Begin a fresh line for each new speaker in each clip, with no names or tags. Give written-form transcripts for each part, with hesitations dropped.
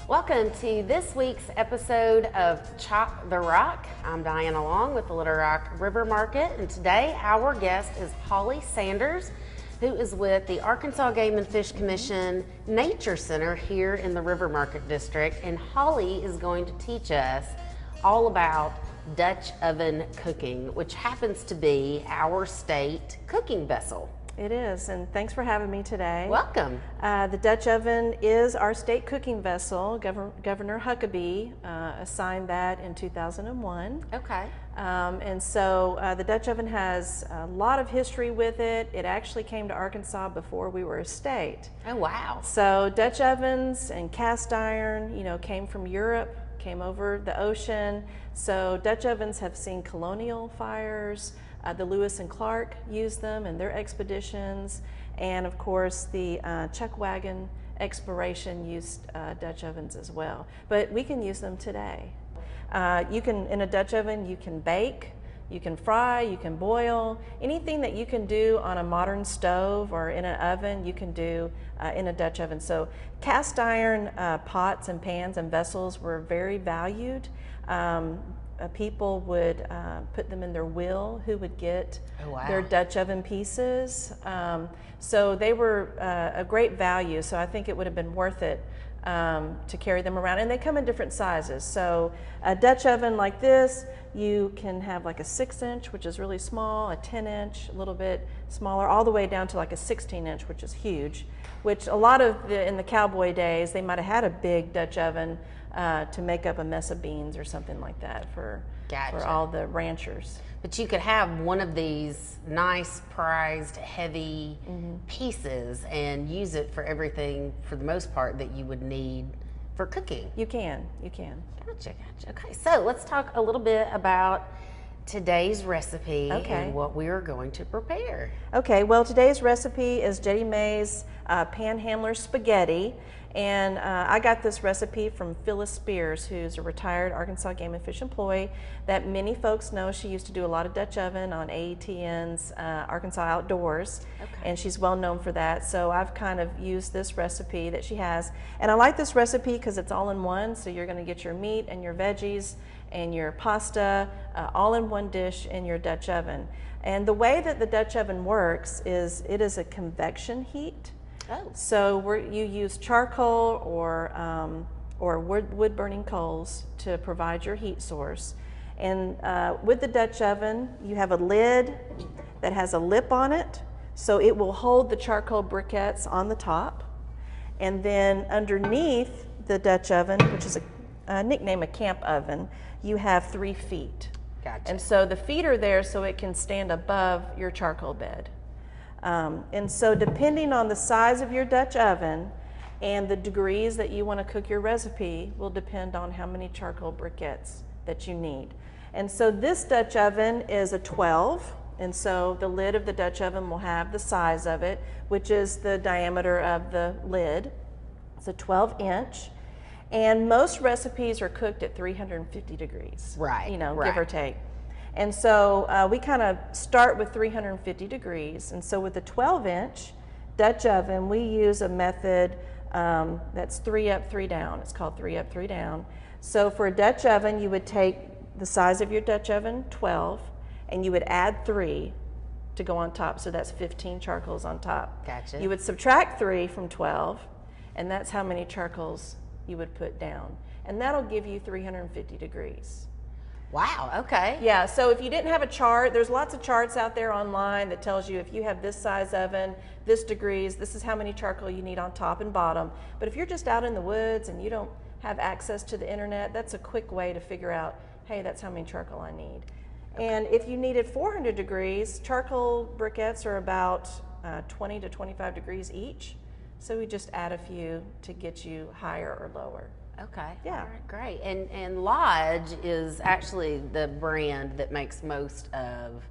Welcome to this week's episode of Chop the Rock. I'm Diana Long with the Little Rock River Market, and today our guest is Hollie Sanders, who is with the Arkansas Game and Fish Commission Nature Center here in the River Market District. And Hollie is going to teach us all about Dutch oven cooking, which happens to be our state cooking vessel.
It is, and thanks for having me today.
Welcome.
The Dutch oven is our state cooking vessel. Governor Huckabee assigned that in 2001.
Okay.
And so the Dutch oven has a lot of history with it. It actually came to Arkansas before we were a state.
Oh, wow.
So Dutch ovens and cast iron, came from Europe, came over the ocean. So Dutch ovens have seen colonial fires. The Lewis and Clark used them in their expeditions, and of course the chuck wagon exploration used Dutch ovens as well. But we can use them today. In a Dutch oven, you can bake, you can fry, you can boil. Anything that you can do on a modern stove or in an oven, you can do in a Dutch oven. So cast iron pots and pans and vessels were very valued. People would put them in their will who would get their Dutch oven pieces. So they were a great value, so I think it would have been worth it to carry them around. And they come in different sizes. So a Dutch oven like this, you can have like a 6-inch, which is really small, a 10-inch, a little bit smaller, all the way down to like a 16-inch, which is huge, which a lot of in the cowboy days, they might have had a big Dutch oven to make up a mess of beans or something like that for all the ranchers.
But you could have one of these nice prized heavy pieces and use it for everything for the most part that you would need for cooking.
You can.
Gotcha. Okay, so let's talk a little bit about today's recipe and what we are going to prepare.
Okay, well, today's recipe is Jetty Mae's Panhandler Spaghetti. And I got this recipe from Phyllis Spears, who's a retired Arkansas Game and Fish employee that many folks know. She used to do a lot of Dutch oven on AETN's Arkansas Outdoors, and she's well known for that. So I've kind of used this recipe that she has. And I like this recipe because it's all in one, so you're going to get your meat and your veggies and your pasta all in one dish in your Dutch oven. And the way that the Dutch oven works is it is a convection heat. So you use charcoal or wood burning coals to provide your heat source. And with the Dutch oven, you have a lid that has a lip on it, so it will hold the charcoal briquettes on the top. And then underneath the Dutch oven, which is a nickname a camp oven, you have 3 feet.
Gotcha.
And so the feet are there so it can stand above your charcoal bed. And so depending on the size of your Dutch oven and the degrees that you want to cook your recipe will depend on how many charcoal briquettes that you need. And so this Dutch oven is a 12, and so the lid of the Dutch oven will have the size of it, which is the diameter of the lid. It's a 12-inch. And most recipes are cooked at 350 degrees,
right?
Give or take. And so we kind of start with 350 degrees. And so with the 12-inch Dutch oven, we use a method that's 3 up, 3 down. It's called 3 up, 3 down. So for a Dutch oven, you would take the size of your Dutch oven, 12, and you would add 3 to go on top. So that's 15 charcoals on top.
Gotcha.
You would subtract 3 from 12, and that's how many charcoals you would put down. And that'll give you 350 degrees.
Wow, okay.
Yeah, so if you didn't have a chart, there's lots of charts out there online that tells you if you have this size oven, this degrees, this is how many charcoal you need on top and bottom. But if you're just out in the woods and you don't have access to the internet, that's a quick way to figure out, hey, that's how many charcoal I need. And if you needed 400 degrees, charcoal briquettes are about 20 to 25 degrees each. So we just add a few to get you higher or lower.
Okay.
Yeah.
All right, great. And Lodge is actually the brand that makes most of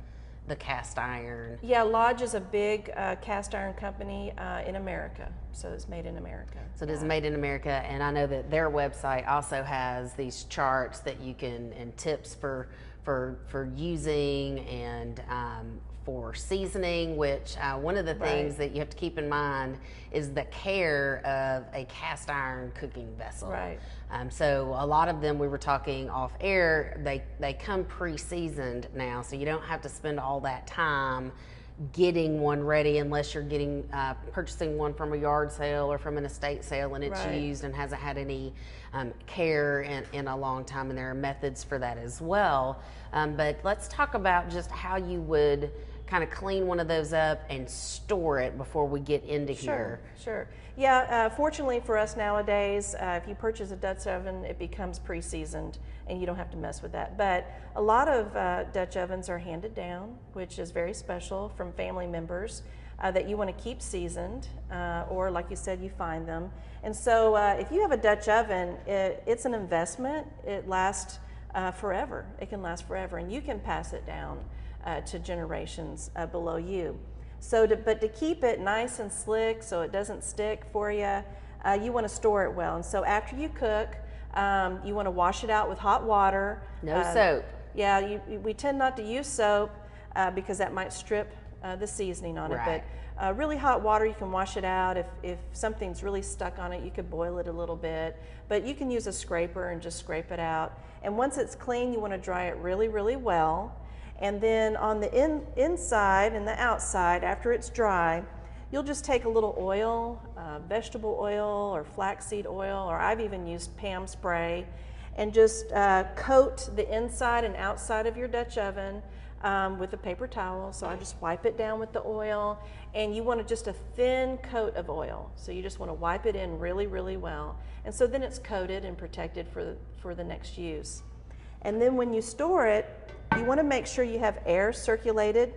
the cast iron.
Yeah, Lodge is a big cast iron company in America, so it's made in America.
So it is made in America, and I know that their website also has these charts that you can, and tips for using and for seasoning, which one of the things that you have to keep in mind is the care of a cast iron cooking vessel.
Right.
So a lot of them, we were talking off air, they come pre-seasoned now, so you don't have to spend all that time getting one ready unless you're getting purchasing one from a yard sale or from an estate sale and it's used and hasn't had any care in a long time, and there are methods for that as well. But let's talk about just how you would kind of clean one of those up and store it before we get into here.
Sure. Yeah, fortunately for us nowadays, if you purchase a Dutch oven, it becomes pre-seasoned and you don't have to mess with that. But a lot of Dutch ovens are handed down, which is very special, from family members that you want to keep seasoned, or like you said, you find them. And so if you have a Dutch oven, it's an investment. It lasts forever. It can last forever, and you can pass it down to generations below you. So, but to keep it nice and slick so it doesn't stick for you, you want to store it well. And so after you cook, you want to wash it out with hot water.
No soap.
Yeah, we tend not to use soap because that might strip the seasoning on it. But really hot water, you can wash it out. If something's really stuck on it, you could boil it a little bit. But you can use a scraper and just scrape it out. And once it's clean, you want to dry it really, really well. And then on the inside and the outside, after it's dry, you'll just take a little oil, vegetable oil or flaxseed oil, or I've even used Pam spray, and just coat the inside and outside of your Dutch oven with a paper towel. So I just wipe it down with the oil, and you want just a thin coat of oil. So you just want to wipe it in really, really well. And so then it's coated and protected for the next use. And then when you store it, you want to make sure you have air circulated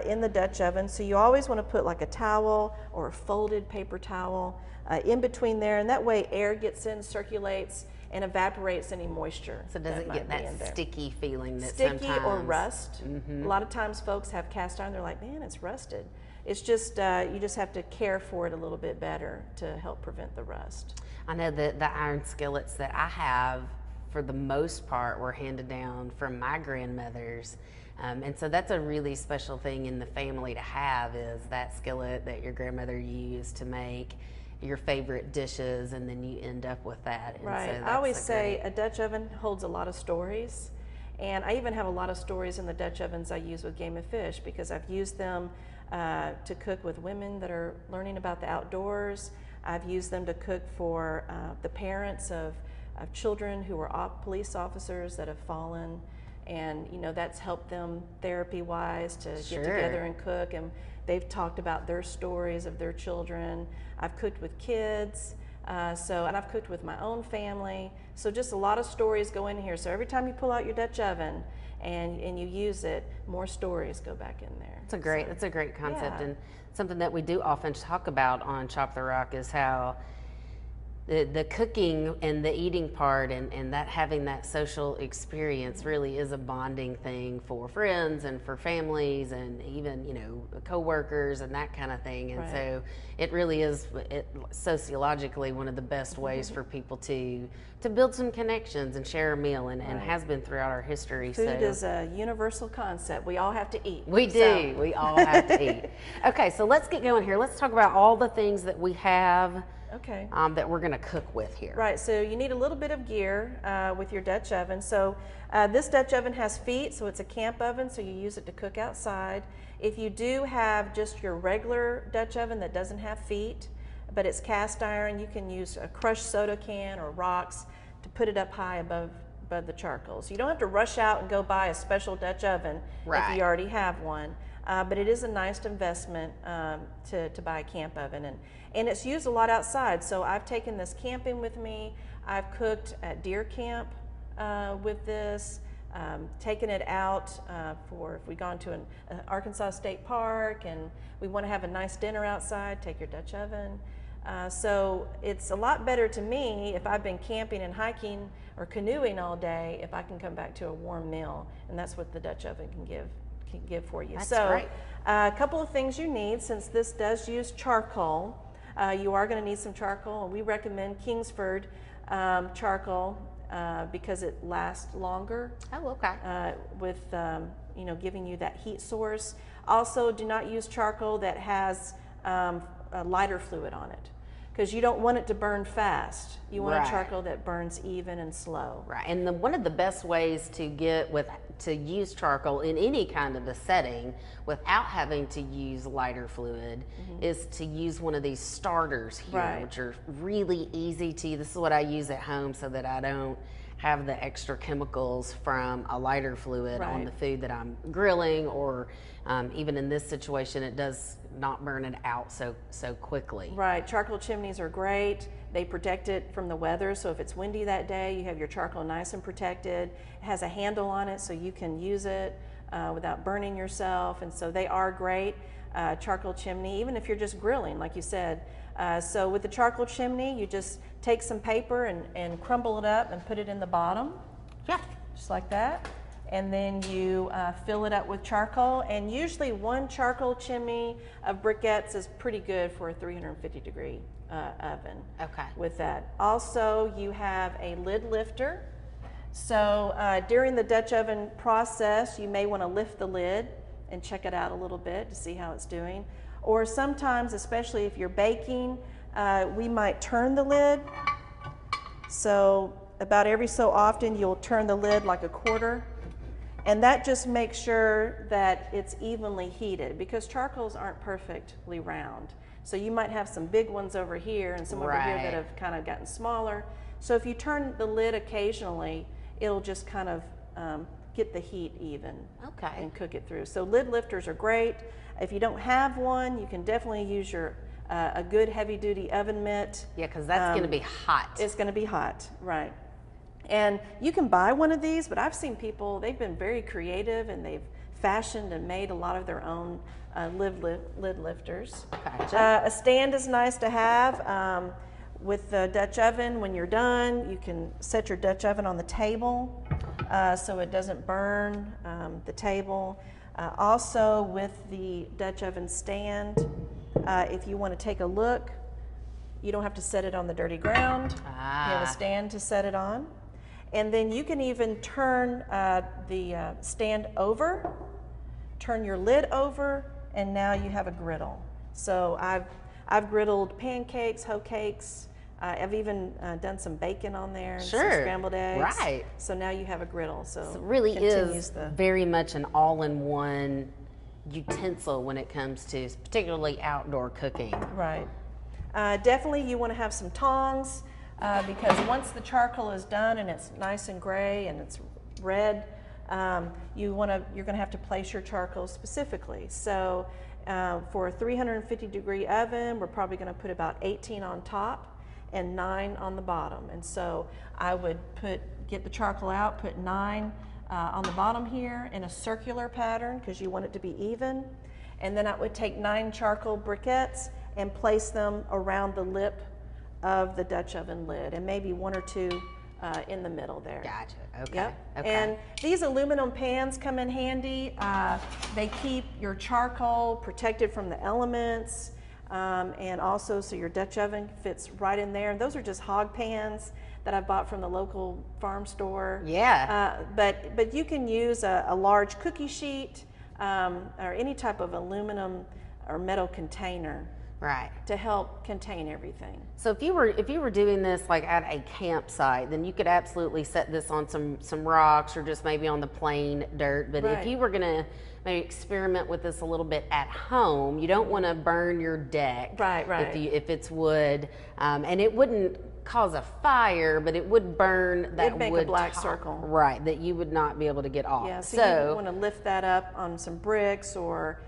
in the Dutch oven. So you always want to put like a towel or a folded paper towel in between there, and that way air gets in, circulates, and evaporates any moisture.
So it doesn't get that sticky feeling that
sticky
sometimes...
or rust. A lot of times folks have cast iron, they're like, man, it's rusted. It's just, you just have to care for it a little bit better to help prevent the rust.
I know that the iron skillets that I have, for the most part, were handed down from my grandmothers. And so that's a really special thing in the family to have, is that skillet that your grandmother used to make your favorite dishes, and then you end up with that. And
right.
So
I always say a Dutch oven holds a lot of stories. And I even have a lot of stories in the Dutch ovens I use with game and fish, because I've used them to cook with women that are learning about the outdoors. I've used them to cook for the parents of children who are police officers that have fallen, and that's helped them therapy-wise to get together and cook, and they've talked about their stories of their children. I've cooked with kids, and I've cooked with my own family, so just a lot of stories go in here. So every time you pull out your Dutch oven and you use it, more stories go back in there.
That's a great concept, and something that we do often talk about on Chop the Rock is how the cooking and the eating part and that having that social experience really is a bonding thing for friends and for families and even co-workers and that kind of thing. And so it really is sociologically one of the best ways for people to build some connections and share a meal, and has been throughout our history.
Food is a universal concept. We all have to eat.
We do. We all have to eat. Okay, so let's get going here. Let's talk about all the things that we have that we're going to cook with here.
Right, so you need a little bit of gear with your Dutch oven. So this Dutch oven has feet, so it's a camp oven, so you use it to cook outside. If you do have just your regular Dutch oven that doesn't have feet, but it's cast iron, you can use a crushed soda can or rocks to put it up high above the charcoal. So you don't have to rush out and go buy a special Dutch oven if you already have one. But it is a nice investment to buy a camp oven, and it's used a lot outside. So I've taken this camping with me. I've cooked at deer camp with this, taken it out for if we've gone to an Arkansas State Park and we want to have a nice dinner outside, take your Dutch oven. So it's a lot better to me if I've been camping and hiking or canoeing all day, if I can come back to a warm meal, and that's what the Dutch oven can give for you.
That's
so
great.
A couple of things you need, since this does use charcoal, you are going to need some charcoal, and we recommend Kingsford charcoal because it lasts longer.
Oh, okay.
With giving you that heat source. Also, do not use charcoal that has a lighter fluid on it, because you don't want it to burn fast. You want
Right.
a charcoal that burns even and slow.
Right, and one of the best ways to use charcoal in any kind of a setting without having to use lighter fluid is to use one of these starters here,
Right.
which are really easy to. This is what I use at home so that I don't have the extra chemicals from a lighter fluid on
Right.
the food that I'm grilling, or even in this situation, it does not burn it out so quickly.
Right, charcoal chimneys are great. They protect it from the weather, so if it's windy that day, you have your charcoal nice and protected. It has a handle on it so you can use it without burning yourself, and so they are great. Charcoal chimney, even if you're just grilling, like you said. So with the charcoal chimney, you just take some paper and crumble it up and put it in the bottom,
Yeah.
just like that. And then you fill it up with charcoal, and usually one charcoal chimney of briquettes is pretty good for a 350-degree oven.
Okay.
With that. Also, you have a lid lifter. So during the Dutch oven process, you may want to lift the lid and check it out a little bit to see how it's doing. Or sometimes, especially if you're baking, we might turn the lid. So about every so often, you'll turn the lid like a quarter. And that just makes sure that it's evenly heated, because charcoals aren't perfectly round. So you might have some big ones over here and some over here that
Right.
have kind of gotten smaller. So if you turn the lid occasionally, it'll just kind of get the heat even
Okay.
and cook it through. So lid lifters are great. If you don't have one, you can definitely use your a good heavy-duty oven mitt.
Yeah, because that's going to be hot.
It's going to be hot, right? And you can buy one of these, but I've seen people, they've been very creative and they've fashioned and made a lot of their own lid lifters.
Gotcha.
A stand is nice to have. With the Dutch oven, when you're done, you can set your Dutch oven on the table so it doesn't burn the table. Also, with the Dutch oven stand, if you want to take a look, you don't have to set it on the dirty ground. You have a stand to set it on. And then you can even turn the stand over, turn your lid over, and now you have a griddle. So I've griddled pancakes, hoe cakes. I've even done some bacon on there, and some
Sure.
scrambled eggs.
Right.
So now you have a griddle. So
It really
continues
is
the
very much an all-in-one utensil when it comes to particularly outdoor cooking.
right. Definitely, you want to have some tongs because once the charcoal is done and it's nice and gray and it's red, you're going to have to place your charcoal specifically. So for a 350-degree oven, we're probably going to put about 18 on top and 9 on the bottom. And so I would get the charcoal out, put 9 on the bottom here in a circular pattern because you want it to be even. And then I would take 9 charcoal briquettes and place them around the lip of the Dutch oven lid, and maybe 1 or 2 in the middle there.
Gotcha. Okay.
Yep.
Okay.
And these aluminum pans come in handy. They keep your charcoal protected from the elements, and also so your Dutch oven fits right in there. Those are just hog pans that I bought from the local farm store.
Yeah.
But you can use a large cookie sheet or any type of aluminum or metal container
Right.
to help contain everything.
So if you were doing this like at a campsite, then you could absolutely set this on some rocks or just maybe on the plain dirt. But
Right.
if you were gonna maybe experiment with this a little bit at home, you don't want to burn your deck.
Right, right.
If it's wood, and it wouldn't cause a fire, but it would burn that
It'd make a
wood
black
top.
circle.
Right, that you would not be able to get off.
Yeah, so you want to lift that up on some bricks or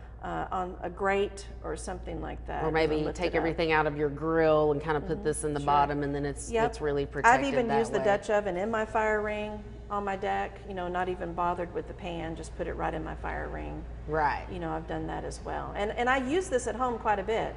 on a grate or something like that.
or
You
maybe
wanna lift
take
it up.
everything out of your grill and kind of put this in the bottom, and then it's really protected.
I've even
that
used the
way.
Dutch oven in my fire ring on my deck, not even bothered with the pan, just put it right in my fire ring.
Right.
I've done that as well. And I use this at home quite a bit.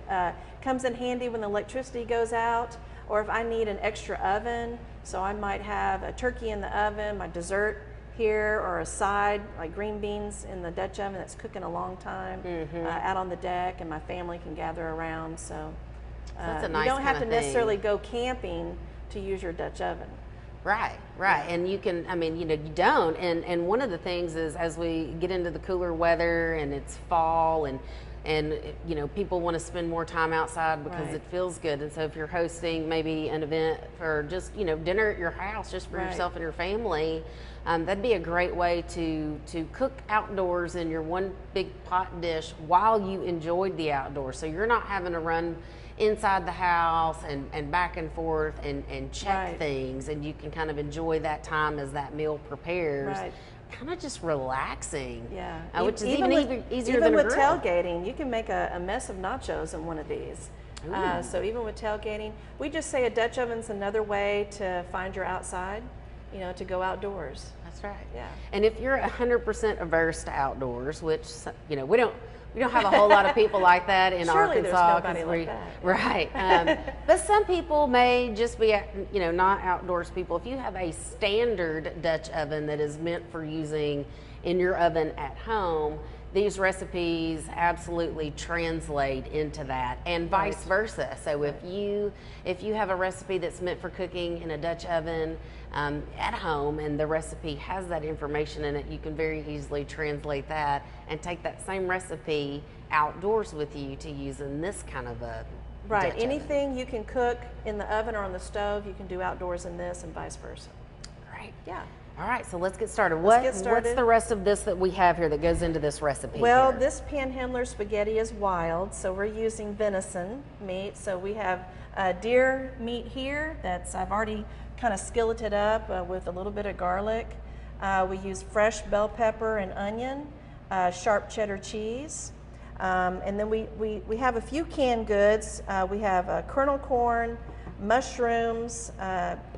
Comes in handy when the electricity goes out, or if I need an extra oven. So I might have a turkey in the oven, my dessert here, or a side like green beans in the Dutch oven that's cooking a long time out on the deck, and my family can gather around. So
that's a nice
you don't have to
kinda thing.
necessarily go camping to use your Dutch oven.
Right, right. And you can, I mean, you know, you don't. And one of the things is as we get into the cooler weather and it's fall and you know, people want to spend more time outside because
Right.
it feels good. And so if you're hosting maybe an event or just, you know, dinner at your house just for
Right.
yourself and your family, that'd be a great way to cook outdoors in your one big pot dish while you enjoyed the outdoors. So you're not having to run inside the house and back and forth and check
Right.
things, and you can kind of enjoy that time as that meal prepares.
Right.
Kind of just relaxing.
Yeah.
Which is
Even
even easier
even
than a
with
grill.
tailgating, you can make a mess of nachos in one of these. So even with tailgating, we just say a Dutch oven's another way to find your outside, you know, to go outdoors.
That's right.
Yeah.
And if you're 100% averse to outdoors, which, you know, we don't have a whole lot of people like that in
Surely there's
Arkansas.
nobody
'Cause
like that.
Right. But some people may just be, you know, not outdoors people. If you have a standard Dutch oven that is meant for using in your oven at home, these recipes absolutely translate into that, and vice versa. So if you have a recipe that's meant for cooking in a Dutch oven at home, and the recipe has that information in it, you can very easily translate that and take that same recipe outdoors with you to use in this kind of a
Right.
Dutch oven.
Anything you can cook in the oven or on the stove, you can do outdoors in this, and vice versa.
Great.
Yeah.
All right, so let's get started.
Let's get
What's
started.
the rest of this that we have here that goes into this recipe?
Well,
here?
this panhandler spaghetti is wild, so we're using venison meat. So we have deer meat here that's I've already kind of skilleted up with a little bit of garlic. We use fresh bell pepper and onion, sharp cheddar cheese. And then we have a few canned goods. We have kernel corn, mushrooms,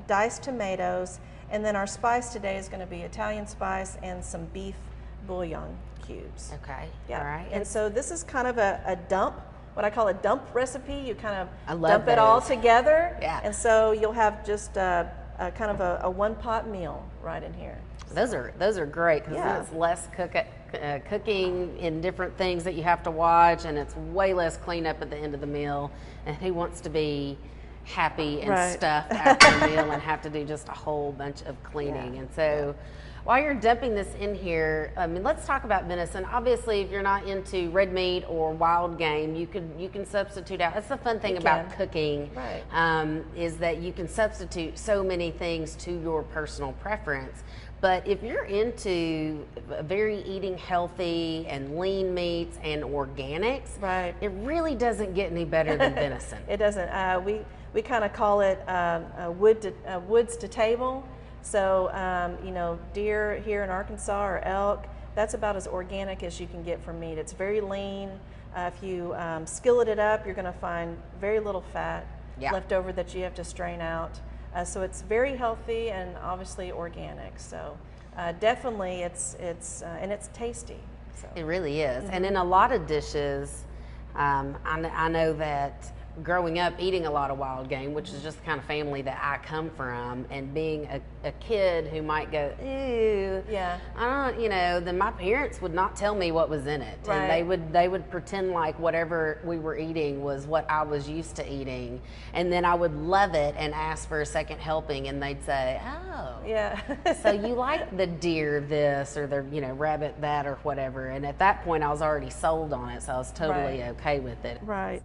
diced tomatoes, and then our spice today is going to be Italian spice and some beef bouillon cubes.
Okay.
Yeah.
All right.
And so this is kind of a dump, what I call a dump recipe. You kind
I
of
love
dump it all
those.
together.
Yeah.
And so you'll have just a kind of a one pot meal right in here.
Those are great because
Yeah.
it's less cooking in different things that you have to watch, and it's way less cleanup at the end of the meal. And who wants to be happy and
Right.
stuffed after a meal and have to do just a whole bunch of cleaning?
Yeah.
And so while you're dumping this in here, I mean, let's talk about venison. Obviously, if you're not into red meat or wild game, you can substitute out. That's the fun thing about
can.
cooking,
Right.
is that you can substitute so many things to your personal preference. But if you're into very eating healthy and lean meats and organics,
Right.
it really doesn't get any better than venison.
It doesn't. We kind of call it woods to table. So you know, deer here in Arkansas or elk, that's about as organic as you can get from meat. It's very lean. If you skillet it up, you're going to find very little fat
Yeah.
left over that you have to strain out. So it's very healthy and obviously organic. So definitely, it's and it's tasty. So.
It really is. And in a lot of dishes, I know that growing up eating a lot of wild game, which is just the kind of family that I come from, and being a kid who might go, ew,
Yeah.
I don't, you know, then my parents would not tell me what was in it.
Right.
And they would pretend like whatever we were eating was what I was used to eating. And then I would love it and ask for a second helping, and they'd say, oh.
Yeah.
So you like the deer this or the, you know, rabbit that or whatever. And at that point I was already sold on it, so I was totally
Right.
okay with it.
Right.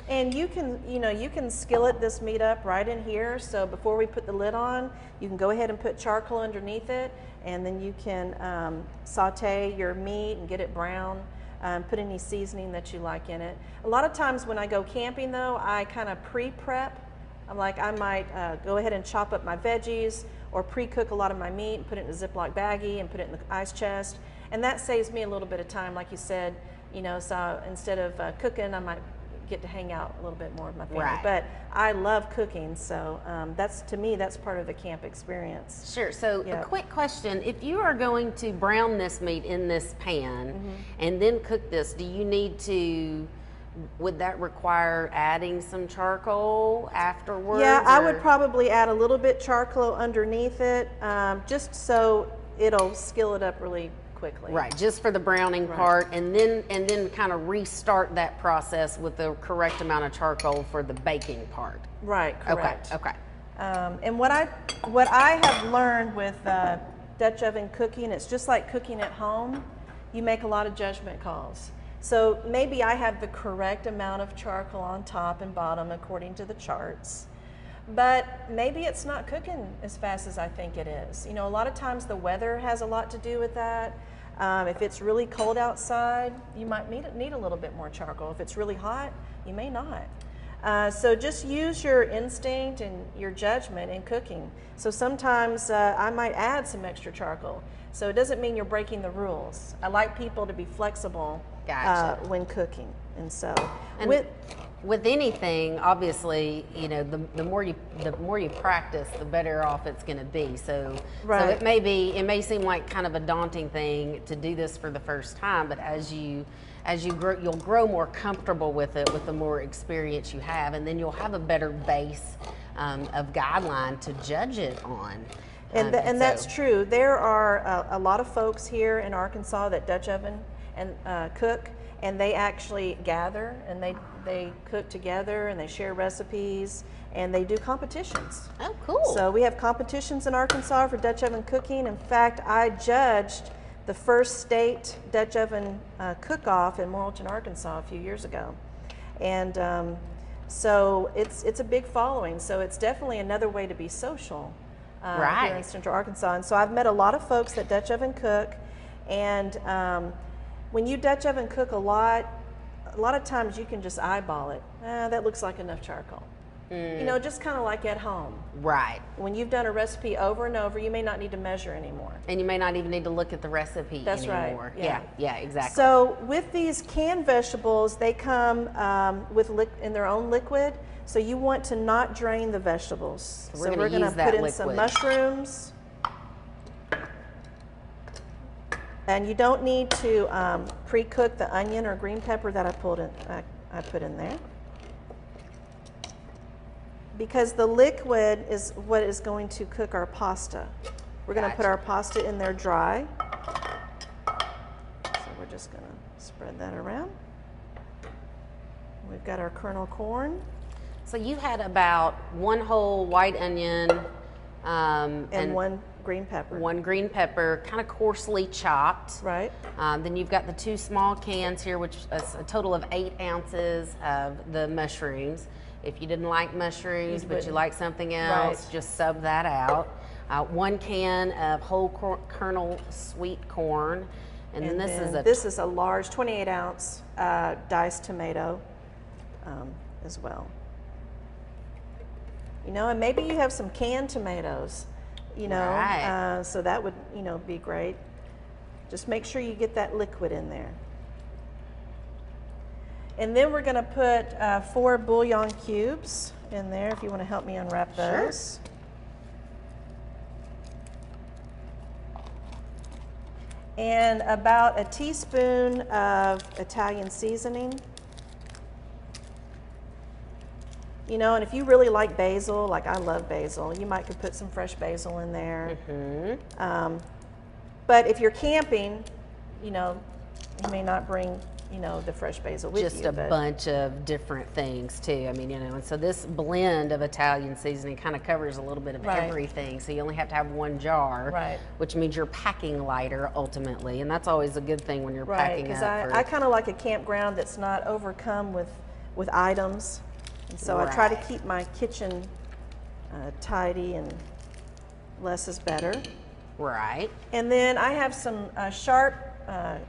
And you can skillet this meat up right in here. So before we put the lid on, you can go ahead and put charcoal underneath it, and then you can saute your meat and get it brown. Put any seasoning that you like in it. A lot of times when I go camping though, I kind of pre-prep. I might go ahead and chop up my veggies or pre-cook a lot of my meat and put it in a Ziploc baggie and put it in the ice chest. And that saves me a little bit of time, like you said, you know, so instead of cooking, I might get to hang out a little bit more with my family.
Right.
But I love cooking, so to me, that's part of the camp experience.
Sure. So
Yeah.
a quick question. If you are going to brown this meat in this pan and then cook this, do you need to, would that require adding some charcoal afterwards?
Yeah, I
or-
would probably add a little bit charcoal underneath it, just so it'll skillet up really quickly.
Right, just for the browning
Right.
part, and then kind of restart that process with the correct amount of charcoal for the baking part.
Right, correct.
Okay.
And what I have learned with Dutch oven cooking, it's just like cooking at home. You make a lot of judgment calls. So maybe I have the correct amount of charcoal on top and bottom according to the charts, but maybe it's not cooking as fast as I think it is. You know, a lot of times the weather has a lot to do with that. If it's really cold outside, you might need a little bit more charcoal. If it's really hot, you may not. So just use your instinct and your judgment in cooking. So sometimes I might add some extra charcoal. So it doesn't mean you're breaking the rules. I like people to be flexible when cooking. And so
with anything, obviously, you know, the more you practice, the better off it's going to be. So it may seem like kind of a daunting thing to do this for the first time, but as you grow, you'll grow more comfortable with it with the more experience you have, and then you'll have a better base of guideline to judge it on.
And that's true. There are a lot of folks here in Arkansas that Dutch oven and cook, and they actually gather and they cook together and they share recipes and they do competitions.
Oh, cool.
So we have competitions in Arkansas for Dutch oven cooking. In fact, I judged the first state Dutch oven cook-off in Morrilton, Arkansas a few years ago. And so it's a big following. So it's definitely another way to be social here in Central Arkansas. And so I've met a lot of folks that Dutch oven cook. And when you Dutch oven cook a lot of times you can just eyeball it. That looks like enough charcoal. You know, just kind of like at home.
Right.
When you've done a recipe over and over, you may not need to measure anymore.
And you may not even need to look at the recipe
That's
anymore.
Right.
Yeah, exactly.
So with these canned vegetables, they come in their own liquid. So you want to not drain the vegetables.
So we're going to
put in some mushrooms. And you don't need to pre-cook the onion or green pepper that I put in there, because the liquid is what is going to cook our pasta. We're going to put our pasta in there dry. So we're just going to spread that around. We've got our kernel corn.
So you had about one whole white onion
and one green pepper.
One green pepper, kind of coarsely chopped.
Right.
Then you've got the 2 small cans here, which is a total of 8 ounces of the mushrooms. If you didn't like mushrooms, but you like something else, just sub that out. 1 can of whole kernel sweet corn. And then this is
a large 28 ounce diced tomato as well. You know, and maybe you have some canned tomatoes, you know, so that would, you know, be great. Just make sure you get that liquid in there. And then we're going to put 4 bouillon cubes in there, if you want to help me unwrap those. Sure. And about a teaspoon of Italian seasoning. You know, and if you really like basil, like I love basil, you might could put some fresh basil in there. But if you're camping, you know, you may not bring, you know, the fresh basil with you.
Just a bunch of different things too. I mean, you know, and so this blend of Italian seasoning kind of covers a little bit of everything. So you only have to have 1 jar, which means you're packing lighter ultimately, and that's always a good thing when you're packing up.
Because I kind of like a campground that's not overcome with items. And so I try to keep my kitchen tidy, and less is better.
Right.
And then I have some sharp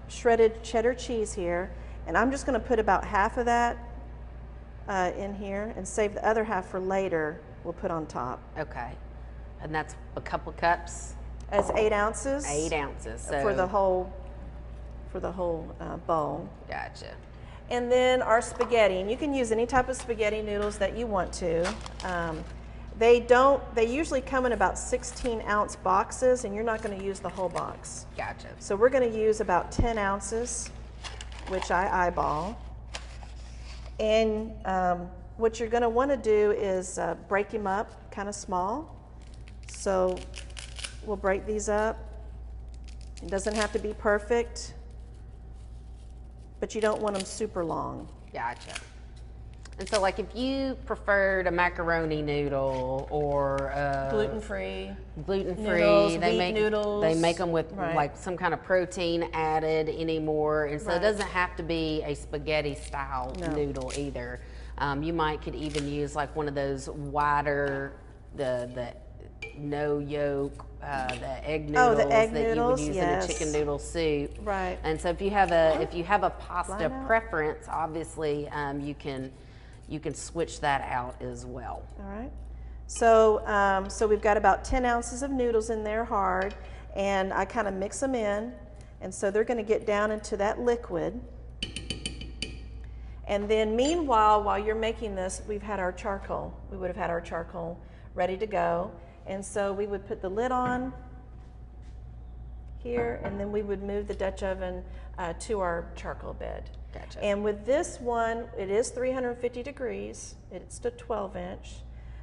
shredded cheddar cheese here, and I'm just going to put about half of that in here and save the other half for later. We'll put on top.
Okay. And that's a couple cups?
That's 8 ounces.
8 ounces. So
for the whole bowl.
Gotcha.
And then our spaghetti, and you can use any type of spaghetti noodles that you want to. They usually come in about 16-ounce boxes, and you're not going to use the whole box.
Gotcha.
So we're going to use about 10 ounces, which I eyeball. And what you're going to want to do is break them up kind of small. So we'll break these up. It doesn't have to be perfect, but you don't want them super long.
Gotcha. And so, like, if you preferred a macaroni noodle or
gluten-free
noodles,
noodles.
They make them with
Right.
like some kind of protein added anymore, and so
Right.
it doesn't have to be a spaghetti style
No.
noodle either. You could even use like one of those wider the no yolk the egg noodles
the egg
that you would
noodles,
use
yes.
in a chicken noodle soup.
Right.
And so if you have a pasta
Line out.
preference, obviously you can switch that out as well.
All right. So, so we've got about 10 ounces of noodles in there hard, and I kind of mix them in, and so they're going to get down into that liquid. And then meanwhile, while you're making this, we've had our charcoal. We would have had our charcoal ready to go. And so we would put the lid on here, and then we would move the Dutch oven to our charcoal bed.
Gotcha.
And with this one, it is 350 degrees. It's a 12-inch.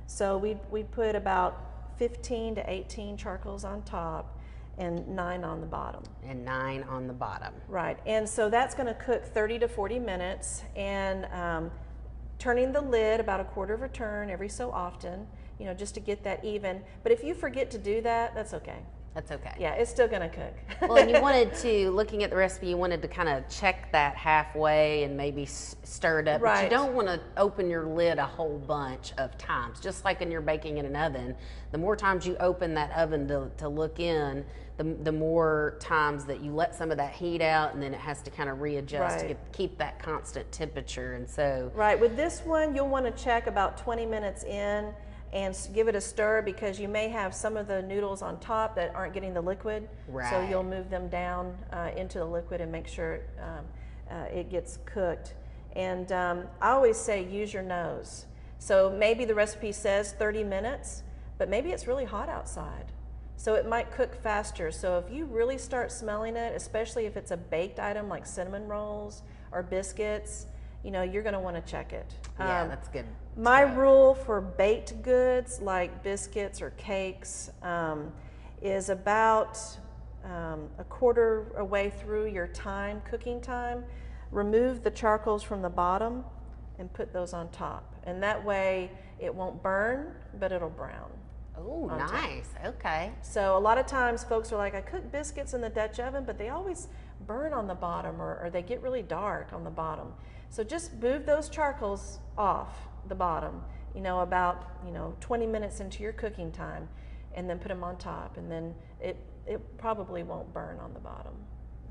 So we put about 15 to 18 charcoals on top and 9 on the bottom.
And 9 on the bottom.
Right. And so that's going to cook 30 to 40 minutes, and turning the lid about a quarter of a turn every so often, you know, just to get that even. But if you forget to do that, that's okay.
That's okay.
Yeah, it's still going to cook.
Well, and you wanted to, looking at the recipe, you wanted to kind of check that halfway and maybe stir it up. But
Right.
you don't want to open your lid a whole bunch of times. Just like when you're baking in an oven, the more times you open that oven to look in, the more times that you let some of that heat out, and then it has to kind of readjust to
Right.
keep that constant temperature. And so,
Right. With this one, you'll want to check about 20 minutes in and give it a stir, because you may have some of the noodles on top that aren't getting the liquid. So
Right.
you'll move them down into the liquid and make sure it gets cooked. And I always say use your nose. So maybe the recipe says 30 minutes, but maybe it's really hot outside. So it might cook faster. So if you really start smelling it, especially if it's a baked item like cinnamon rolls or biscuits, you know, you're going to want to check it.
yeah, that's good.
My rule for baked goods like biscuits or cakes is about a quarter away through your cooking time, remove the charcoals from the bottom and put those on top. And that way it won't burn, but it'll brown.
Oh,
on top.
nice. Okay.
So a lot of times folks are like, I cook biscuits in the Dutch oven, but they always burn on the bottom, or they get really dark on the bottom. So just move those charcoals off the bottom, you know, about 20 minutes into your cooking time, and then put them on top, and then it probably won't burn on the bottom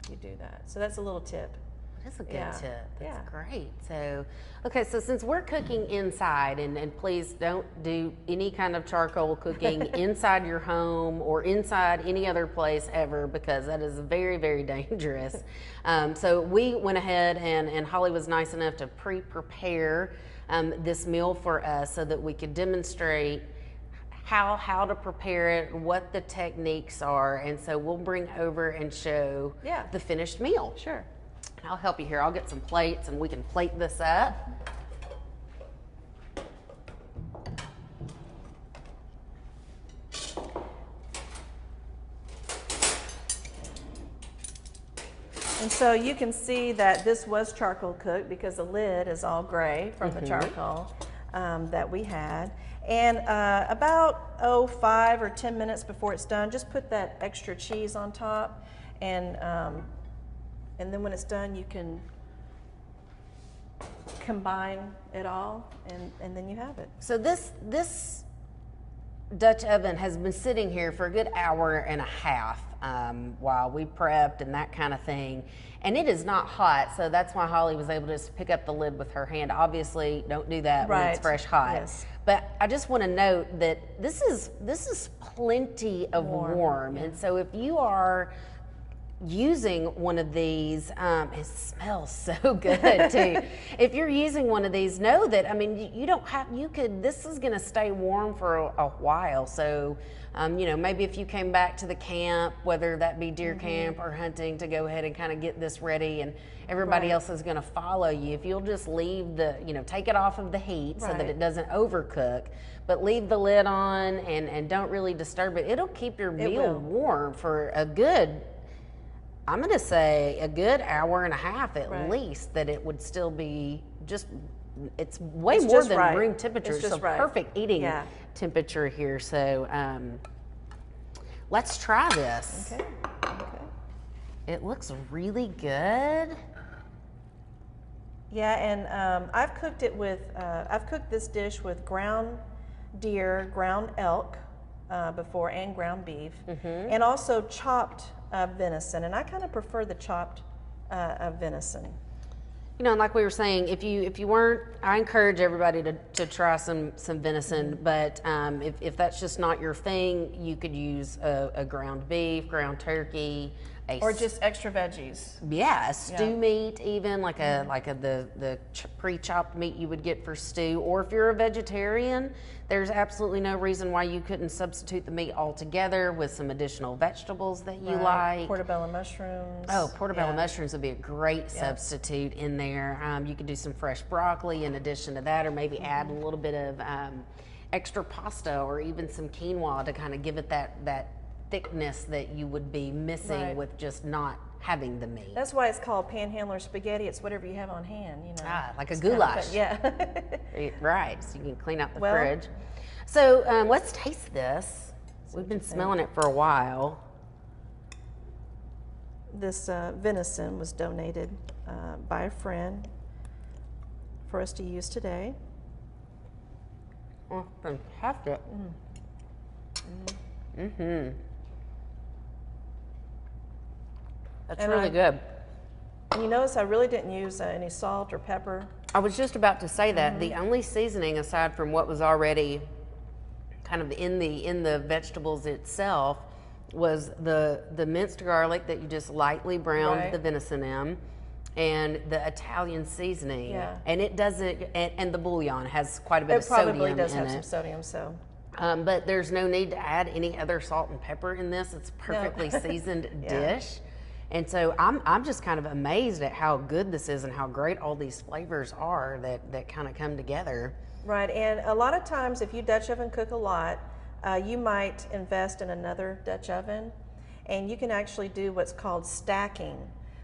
if you do that. So that's a little tip.
That's a good
Yeah.
tip. That's
Yeah.
great. So, okay, so since we're cooking inside, and please don't do any kind of charcoal cooking inside your home or inside any other place ever, because that is very, very dangerous. So we went ahead and Holly was nice enough to pre-prepare this meal for us so that we could demonstrate how to prepare it, what the techniques are, and so we'll bring over and show
Yeah.
the finished meal.
Sure.
I'll help you here. I'll get some plates and we can plate this up.
And so you can see that this was charcoal cooked because the lid is all gray from the charcoal that we had. And about 5 or 10 minutes before it's done, just put that extra cheese on top, and then when it's done, you can combine it all, and then you have it.
So this Dutch oven has been sitting here for a good hour and a half while we prepped and that kind of thing. And it is not hot, so that's why Holly was able to just pick up the lid with her hand. Obviously, don't do that when it's
Right.
fresh hot.
Yes.
But I just want to note that this is plenty of warm. And so if you are using one of these, it smells so good too. If you're using one of these, know that, I mean, this is going to stay warm for a while. So, maybe if you came back to the camp, whether that be deer camp or hunting, to go ahead and kind of get this ready, and everybody
Right.
else is going to follow you. If you'll just leave take it off of the heat so that
Right.
it doesn't overcook, but leave the lid on and don't really disturb it. It'll keep your meal
will.
warm for a good, I'm going to say a good hour and a half at
Right.
least, that it would still be just it's way
It's
more
just
than
right.
room temperature.
It's just
so
right.
perfect eating
Yeah.
temperature here. So let's try this.
Okay. Okay.
It looks really good.
Yeah, and I've cooked it with, I've cooked this dish with ground deer, ground elk before, and ground beef, and also chopped venison. And I kind of prefer the chopped venison.
You know, and like we were saying, if you weren't, I encourage everybody to try some venison. But if that's just not your thing, you could use a ground beef, ground turkey,
Or just extra veggies.
a stew meat, even like the pre-chopped meat you would get for stew. Or if you're a vegetarian, there's absolutely no reason why you couldn't substitute the meat altogether with some additional vegetables that you like.
Portobello mushrooms.
Oh, portobello mushrooms would be a great substitute in there. You could do some fresh broccoli in addition to that, or maybe add a little bit of extra pasta or even some quinoa to kind of give it that thickness that you would be missing with just not having the meat.
That's why it's called panhandler spaghetti. It's whatever you have on hand, you know.
Like a goulash. Right, so you can clean out the fridge. So let's taste this. We've been smelling it for a while.
This venison was donated by a friend for us to use today.
Oh, fantastic. That's really good.
And you notice I really didn't use any salt or pepper.
I was just about to say that. The only seasoning aside from what was already kind of in the vegetables itself was the minced garlic that you just lightly browned the venison in, and the Italian seasoning. And it doesn't, and the bouillon has quite a bit of sodium in it. It
probably does have some sodium, so.
But there's no need to add any other salt and pepper in this. It's a perfectly seasoned dish. And so I'm just kind of amazed at how good this is and how great all these flavors are that kind of come together.
Right, and a lot of times if you Dutch oven cook a lot, you might invest in another Dutch oven, and you can actually do what's called stacking.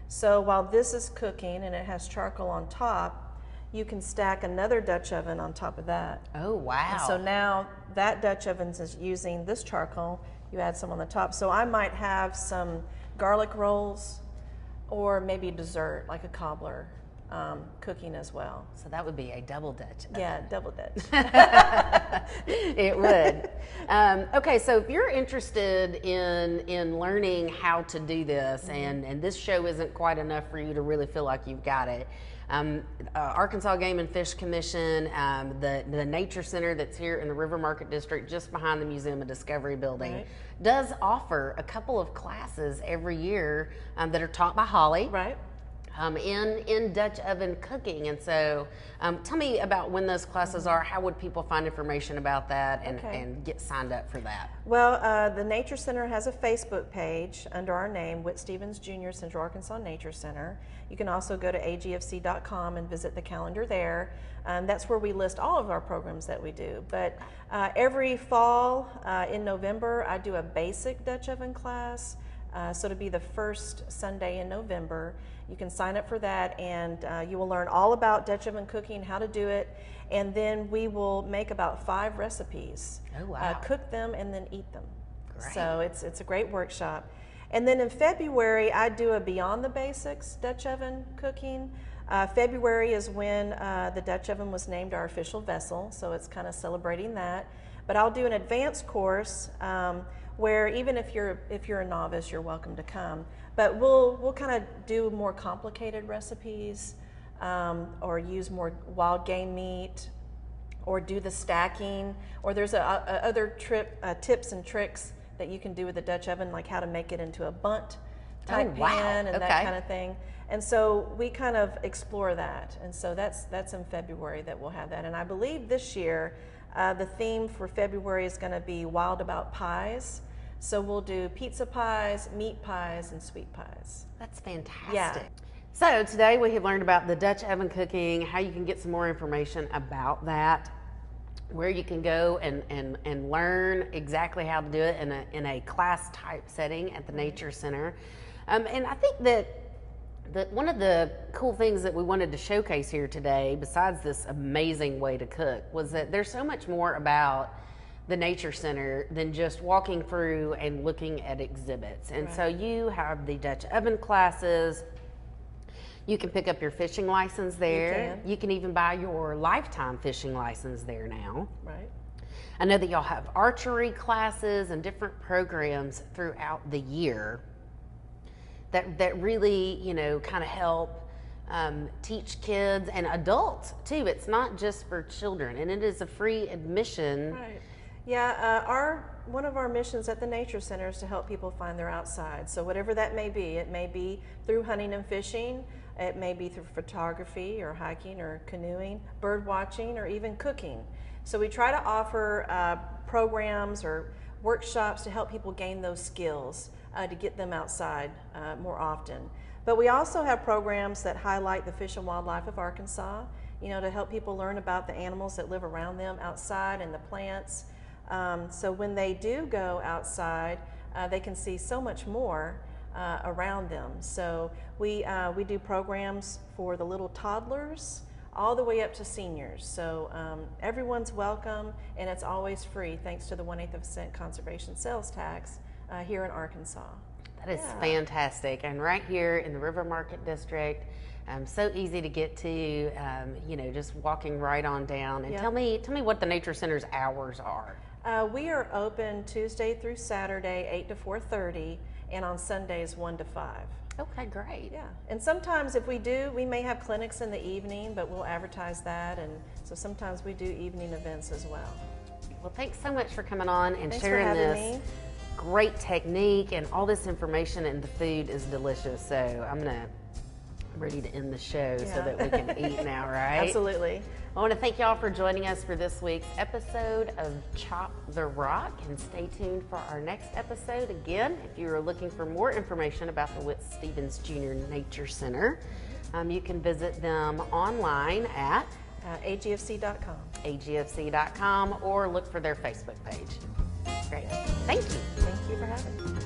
So while this is cooking and it has charcoal on top, you can stack another Dutch oven on top of that.
Oh, wow.
And so now that Dutch oven is using this charcoal, you add some on the top. So I might have some garlic rolls or maybe dessert like a cobbler cooking as well.
So that would be a double Dutch oven.
Yeah, double Dutch.
It would. Okay, so if you're interested in learning how to do this, and this show isn't quite enough for you to really feel like you've got it, Arkansas Game and Fish Commission, the Nature Center that's here in the River Market District just behind the Museum of Discovery building does offer a couple of classes every year that are taught by Hollie. In Dutch oven cooking. And so tell me about when those classes are. How would people find information about that and get signed up for that?
Well, the Nature Center has a Facebook page under our name, Whit Stevens Jr. Central Arkansas Nature Center. You can also go to agfc.com and visit the calendar there. That's where we list all of our programs that we do. But every fall in November, I do a basic Dutch oven class. So it'll be the first Sunday in November. You can sign up for that, and you will learn all about Dutch oven cooking, how to do it, and then we will make about 5 recipes.
Oh, wow.
Cook them and then eat them.
Great.
So it's a great workshop. And then in February, I do a Beyond the Basics Dutch oven cooking. February is when the Dutch oven was named our official vessel, so it's kind of celebrating that. But I'll do an advanced course where even if you're a novice, you're welcome to come. But we'll kind of do more complicated recipes, or use more wild game meat, or do the stacking, or there's other tips and tricks that you can do with the Dutch oven, like how to make it into a bunt type pan and that kind of thing. And so we kind of explore that, and so that's in February that we'll have that. And I believe this year the theme for February is going to be Wild About Pies. So we'll do pizza pies, meat pies, and sweet pies.
That's fantastic.
Yeah.
So today we have learned about the Dutch oven cooking, how you can get some more information about that, where you can go and learn exactly how to do it in a class type setting at the Nature Center. And I think that One of the cool things that we wanted to showcase here today, besides this amazing way to cook, was that there's so much more about the Nature Center than just walking through and looking at exhibits. And so you have the Dutch oven classes. You can pick up your fishing license there. You can even buy your lifetime fishing license there now.
Right.
I know that y'all have archery classes and different programs throughout the year that really, you know, kind of help teach kids and adults too. It's not just for children, and it is a free admission.
Right. Yeah, one of our missions at the Nature Center is to help people find their outside. So whatever that may be, it may be through hunting and fishing, it may be through photography or hiking or canoeing, bird watching, or even cooking. So we try to offer programs or workshops to help people gain those skills to get them outside more often. But we also have programs that highlight the fish and wildlife of Arkansas, you know, to help people learn about the animals that live around them outside and the plants. So when they do go outside, they can see so much more around them. So we do programs for the little toddlers all the way up to seniors. So everyone's welcome, and it's always free thanks to the 1/8 of a cent conservation sales tax here in Arkansas.
That is fantastic. And right here in the River Market District, so easy to get to, you know, just walking right on down. And tell me what the Nature Center's hours are.
We are open Tuesday through Saturday, 8 to 4:30, and on Sundays, 1 to 5.
Okay, great.
Yeah, and sometimes if we do, we may have clinics in the evening, but we'll advertise that, and so sometimes we do evening events as well.
Well, thanks so much for coming on and
Thanks
sharing
for having
this
me.
great technique, and all this information, and the food is delicious. So I'm ready to end the show so that we can eat now, right?
Absolutely.
I want to thank y'all for joining us for this week's episode of Chop the Rock, and stay tuned for our next episode. Again, if you are looking for more information about the Whit Stevens Jr. Nature Center, you can visit them online at
agfc.com.
agfc.com, or look for their Facebook page. Great. Thank you.
Thank you for having me.